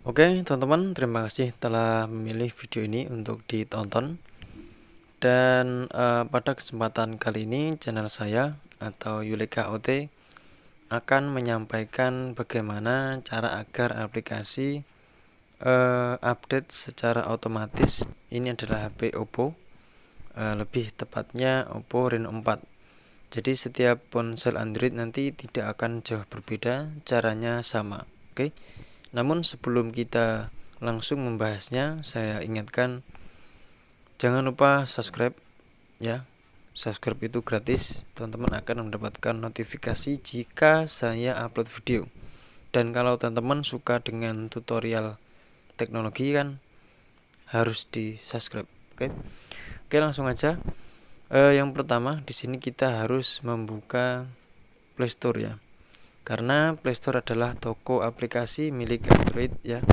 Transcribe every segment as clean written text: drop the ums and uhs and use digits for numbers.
Oke, teman-teman, terima kasih telah memilih video ini untuk ditonton. Dan pada kesempatan kali ini, channel saya atau Yulika OT akan menyampaikan bagaimana cara agar aplikasi update secara otomatis. Ini adalah HP Oppo, lebih tepatnya Oppo Reno 4. Jadi setiap ponsel Android nanti tidak akan jauh berbeda, caranya sama. Oke. Namun sebelum kita langsung membahasnya, saya ingatkan jangan lupa subscribe ya. Subscribe itu gratis. Teman-teman akan mendapatkan notifikasi jika saya upload video. Dan kalau teman-teman suka dengan tutorial teknologi kan harus di subscribe. Oke. Oke, langsung aja. Yang pertama di sini kita harus membuka Play Store ya. Karena Play Store adalah toko aplikasi milik Android ya.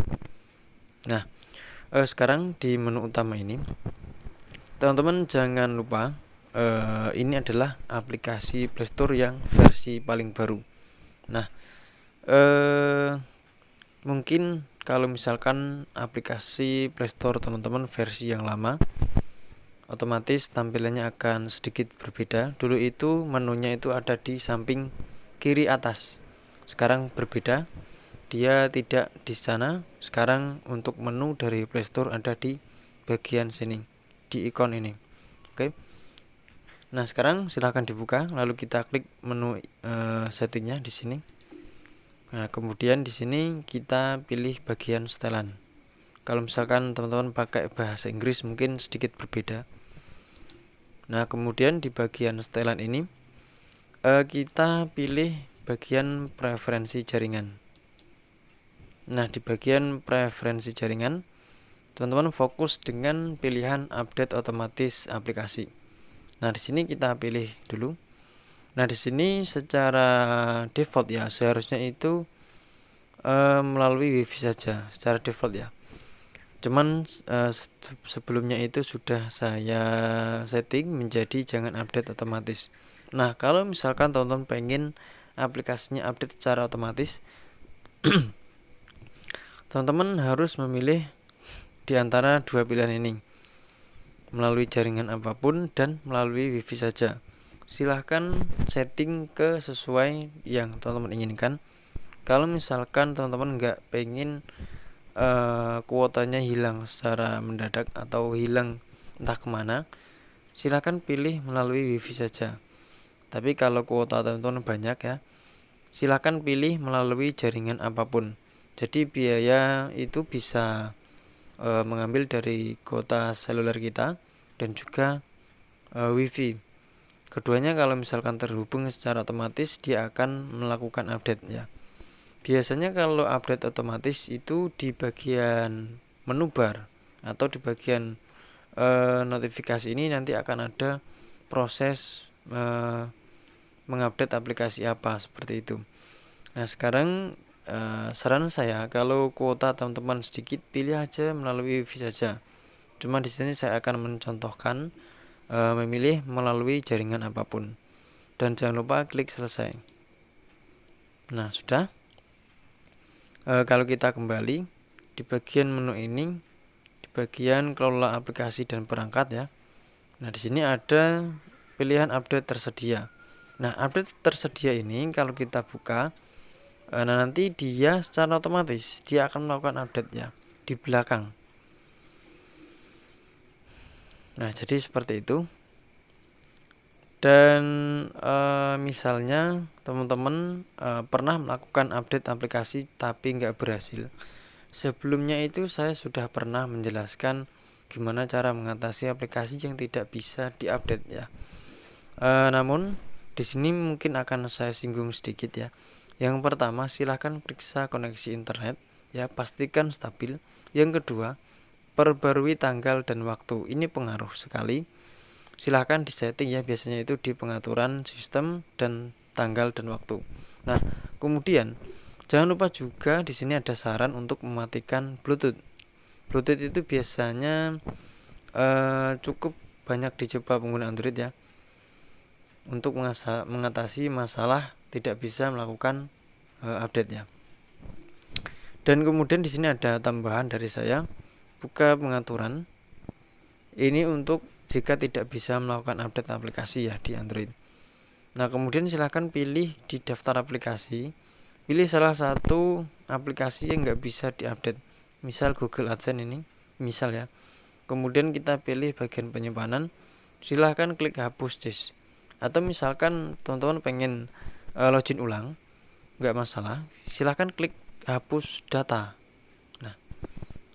Nah, sekarang di menu utama ini teman-teman jangan lupa ini adalah aplikasi Play Store yang versi paling baru. Nah, mungkin kalau misalkan aplikasi Play Store teman-teman versi yang lama, otomatis tampilannya akan sedikit berbeda. Dulu itu menunya itu ada di samping kiri atas. Sekarang berbeda, dia tidak di sana. Sekarang untuk menu dari Play Store ada di bagian sini, di ikon ini. Oke. Nah, sekarang silahkan dibuka, lalu kita klik menu settingnya di sini. Nah, kemudian di sini kita pilih bagian setelan. Kalau misalkan teman-teman pakai bahasa Inggris mungkin sedikit berbeda. Nah, kemudian di bagian setelan ini kita pilih bagian preferensi jaringan. Nah, di bagian preferensi jaringan teman-teman fokus dengan pilihan update otomatis aplikasi. Nah, di sini kita pilih dulu. Nah, di sini secara default ya seharusnya itu melalui WiFi saja secara default ya. Cuman sebelumnya itu sudah saya setting menjadi jangan update otomatis. Nah, kalau misalkan teman-teman pengen aplikasinya update secara otomatis, teman-teman harus memilih di antara dua pilihan ini, melalui jaringan apapun dan melalui WiFi saja. Silahkan setting ke sesuai yang teman-teman inginkan. Kalau misalkan teman-teman nggak pengen kuotanya hilang secara mendadak atau hilang entah kemana, silahkan pilih melalui WiFi saja. Tapi kalau kuota teman-teman banyak ya, silahkan pilih melalui jaringan apapun. Jadi biaya itu bisa mengambil dari kuota seluler kita dan juga WiFi. Keduanya kalau misalkan terhubung secara otomatis dia akan melakukan update ya. Biasanya kalau update otomatis itu di bagian menu bar atau di bagian notifikasi ini nanti akan ada proses mengupdate aplikasi apa seperti itu. Nah, sekarang saran saya kalau kuota teman-teman sedikit pilih aja melalui WiFi saja. Cuma di sini saya akan mencontohkan memilih melalui jaringan apapun. Dan jangan lupa klik selesai. Nah, sudah. Kalau kita kembali di bagian menu ini, di bagian kelola aplikasi dan perangkat ya. Nah, di sini ada pilihan update tersedia. Nah, update tersedia ini kalau kita buka, nah nanti dia secara otomatis dia akan melakukan update ya di belakang. Nah, jadi seperti itu. Dan misalnya teman-teman pernah melakukan update aplikasi tapi nggak berhasil. Sebelumnya itu saya sudah pernah menjelaskan gimana cara mengatasi aplikasi yang tidak bisa diupdate ya. Namun di sini mungkin akan saya singgung sedikit ya. Yang pertama, silahkan periksa koneksi internet ya, pastikan stabil. Yang kedua, perbarui tanggal dan waktu. Ini pengaruh sekali. Silahkan disetting ya, biasanya itu di pengaturan sistem dan tanggal dan waktu. Nah, kemudian jangan lupa juga di sini ada saran untuk mematikan Bluetooth. Bluetooth itu biasanya cukup banyak dicoba pengguna Android ya untuk mengatasi masalah tidak bisa melakukan update ya. Dan kemudian di sini ada tambahan dari saya, buka pengaturan. Ini untuk jika tidak bisa melakukan update aplikasi ya di Android. Nah, kemudian silahkan pilih di daftar aplikasi, pilih salah satu aplikasi yang nggak bisa diupdate, misal Google AdSense ini, misal ya. Kemudian kita pilih bagian penyimpanan, silahkan klik hapus disk. Atau misalkan teman-teman pengen login ulang, nggak masalah, silahkan klik hapus data. Nah,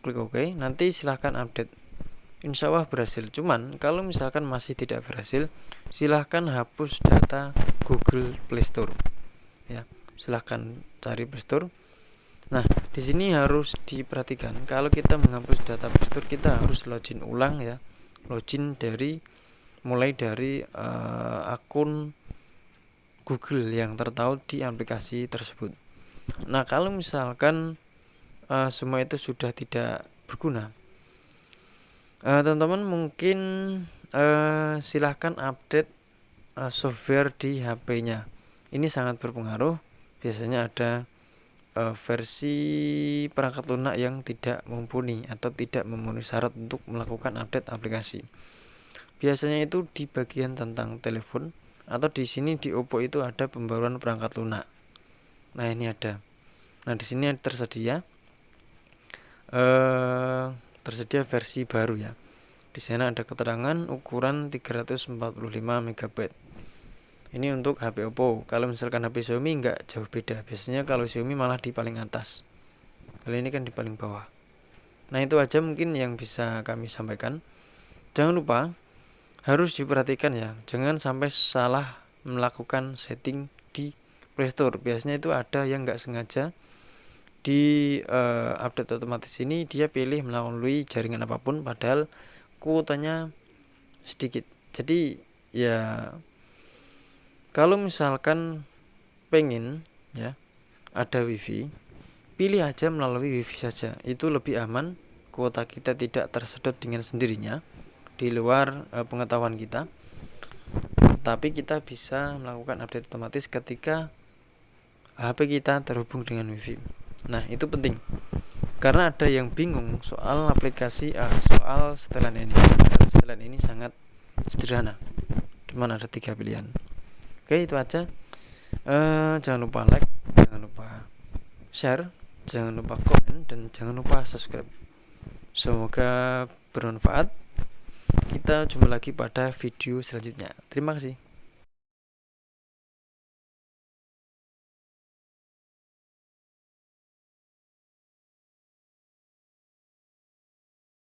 klik OK, nanti silahkan update. Insya Allah berhasil. Cuman kalau misalkan masih tidak berhasil, silahkan hapus data Google Play Store. Ya, silahkan cari Play Store. Nah, di sini harus diperhatikan kalau kita menghapus data Play Store, kita harus login ulang ya. Login mulai dari akun Google yang tertaut di aplikasi tersebut. Nah, kalau misalkan semua itu sudah tidak berguna, teman-teman mungkin silahkan update software di HP-nya. Ini sangat berpengaruh. Biasanya ada versi perangkat lunak yang tidak mumpuni atau tidak memenuhi syarat untuk melakukan update aplikasi. Biasanya itu di bagian tentang telepon, atau di sini di Oppo itu ada pembaruan perangkat lunak. Nah, ini ada. Nah, di sini tersedia versi baru ya. Di sana ada keterangan ukuran 345 MB. Ini untuk HP Oppo. Kalau misalkan HP Xiaomi nggak jauh beda. Biasanya kalau Xiaomi malah di paling atas. Kalau ini kan di paling bawah. Nah, itu aja mungkin yang bisa kami sampaikan. Jangan lupa harus diperhatikan ya. Jangan sampai salah melakukan setting di Play Store. Biasanya itu ada yang nggak sengaja di update otomatis ini dia pilih melalui jaringan apapun, padahal kuotanya sedikit. Jadi ya, kalau misalkan pengen ya ada wifi, pilih aja melalui wifi saja, itu lebih aman. Kuota kita tidak tersedot dengan sendirinya di luar pengetahuan kita, tapi kita bisa melakukan update otomatis ketika HP kita terhubung dengan wifi. Nah, itu penting karena ada yang bingung soal aplikasi soal setelan ini. Setelan ini sangat sederhana, cuma ada 3 pilihan. Oke, itu aja. Jangan lupa like, jangan lupa share, jangan lupa komen, dan jangan lupa subscribe. Semoga bermanfaat. Kita jumpa lagi pada video selanjutnya. Terima kasih.